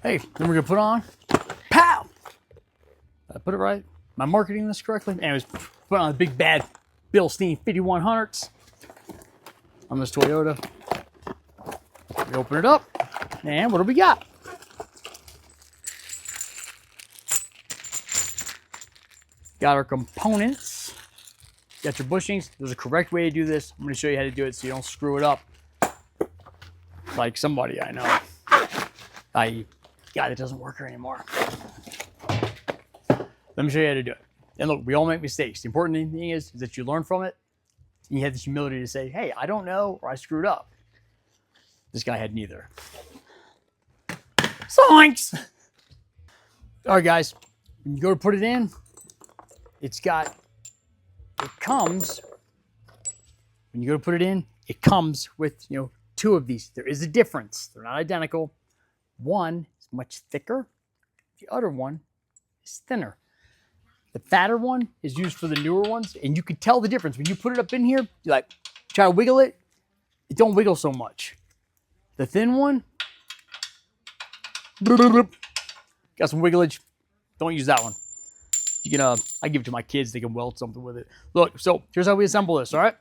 Hey, then we're gonna put on, pow! Did I put it right? Am I marketing this correctly? Anyways, put on the big bad Bilstein 5100s on this Toyota. We open it up, and what do we got? Got our components. Got your bushings. There's a correct way to do this. I'm going to show you how to do it so you don't screw it up like somebody I know. God, it doesn't work here anymore. Let me show you how to do it. And look, we all make mistakes. The important thing is that you learn from it. And you have this humility to say, hey, I don't know, or I screwed up. This guy had neither. Thanks. All right, guys. When you go to put it in, it comes with, two of these. There is a difference. They're not identical. One is much thicker. The other one is thinner. The fatter one is used for the newer ones, and you can tell the difference. When you put it up in here, you like try to wiggle it, it don't wiggle so much. The thin one, got some wigglage. Don't use that one. You can, I give it to my kids. They can weld something with it. Look, so here's how we assemble this, all right?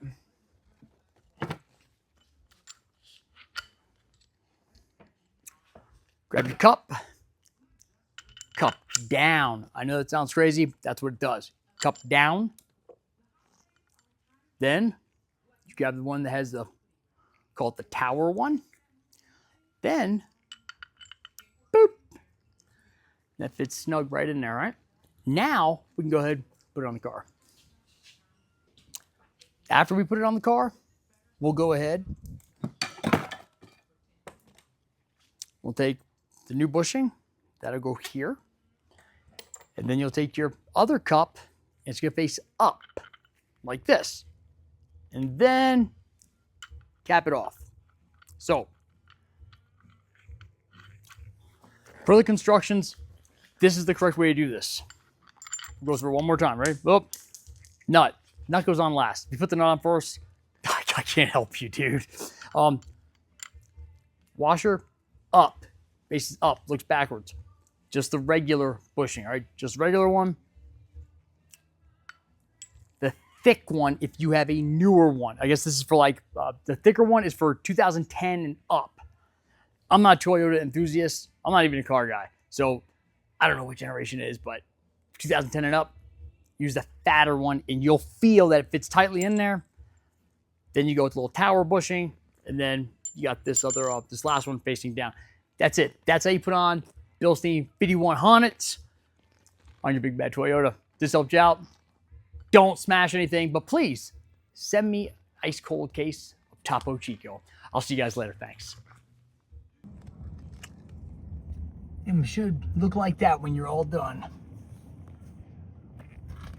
Grab your cup down. I know that sounds crazy. That's what it does. Cup down. Then you grab the one that has call it the tower one. Then, boop. That fits snug right in there, right? Now we can go ahead and put it on the car. After we put it on the car, we'll go ahead. We'll take the new bushing. That'll go here. And then you'll take your other cup, and it's going to face up like this. And then cap it off. So, for the constructions, this is the correct way to do this. Goes for one more time, right? Oh, nut. Nut goes on last. If you put the nut on first, I can't help you, dude. Washer up, faces up, looks backwards. Just the regular bushing, all right? Just regular one. The thick one, if you have a newer one. I guess this is for like, the thicker one is for 2010 and up. I'm not a Toyota enthusiast. I'm not even a car guy. So I don't know what generation it is, but 2010 and up, use the fatter one and you'll feel that it fits tightly in there. Then you go with a little tower bushing, and then you got this other, this last one facing down. That's it. That's how you put on Bilstein 5100s on your big bad Toyota. This helped you out. Don't smash anything, but please send me an ice cold case of Topo Chico. I'll see you guys later. Thanks. It should look like that when you're all done.